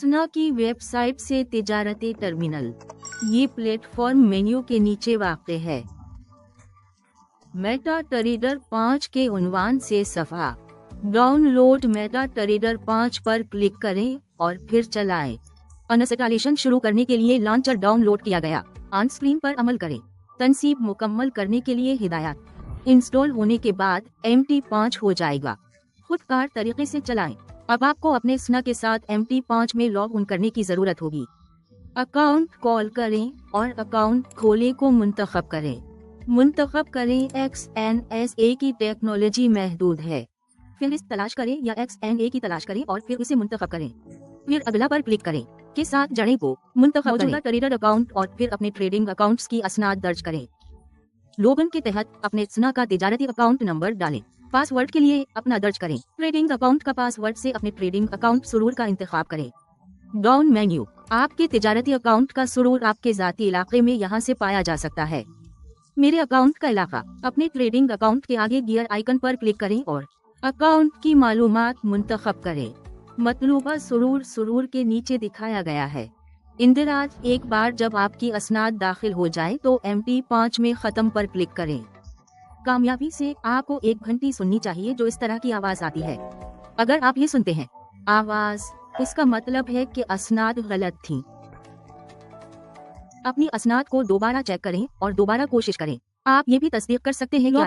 असना की वेबसाइट से तिजारती टर्मिनल। ये प्लेटफॉर्म मेन्यू के नीचे वाक़ है। मेटा ट्रेडर 5 के उन्वान से सफ़ा। डाउनलोड मेटा ट्रेडर 5 पर क्लिक करें और फिर चलाएं। इंस्टॉलेशन शुरू करने के लिए लॉन्चर डाउनलोड किया गया। ऑन स्क्रीन पर अमल करें। तनसीब मुकम्मल करने के लिए हिदायत। इंस्टॉल होने के बाद MT5 हो जाएगा। खुदकार तरीके से चलाएं। अब आपको अपने असना के साथ MT5 में लॉग इन करने की ज़रूरत होगी। अकाउंट कॉल करें और अकाउंट खोले को मुंतखब करें। मुंतखब करें XNSA की टेक्नोलॉजी महदूद है। फिर तलाश करें या XNA की तलाश करें और फिर उसे मुंतखब करें। फिर अगला पर क्लिक करें। के साथ जड़े को मुंतखब मौजूदा ट्रेडर अकाउंट और फिर अपने ट्रेडिंग अकाउंट्स की असनाद दर्ज करें। लॉगिन के तहत अपने असना का तिजारती अकाउंट नंबर डालें। पासवर्ड के लिए अपना दर्ज करें। ट्रेडिंग अकाउंट का पासवर्ड से अपने ट्रेडिंग अकाउंट सुरूर का इंतखाब करें। Down menu. आपके तिजारती अकाउंट का सुरूर आपके ज़ाती इलाके में यहाँ से पाया जा सकता है। मेरे अकाउंट का इलाका। अपने ट्रेडिंग अकाउंट के आगे गियर आइकन पर क्लिक करें और अकाउंट की मालूमात मुंतखब करें। मतलूबा सुरूर के नीचे दिखाया गया है। इंदिराज एक बार जब आपकी असनाद दाखिल हो जाए तो MT5 में ख़त्म पर क्लिक करें। कामयाबी से आपको एक घंटी सुननी चाहिए जो इस तरह की आवाज़ आती है। अगर आप ये सुनते हैं आवाज़, इसका मतलब है कि असनाद गलत थी। अपनी असनाद को दोबारा चेक करें और दोबारा कोशिश करें। आप ये भी तस्दीक कर सकते हैं कि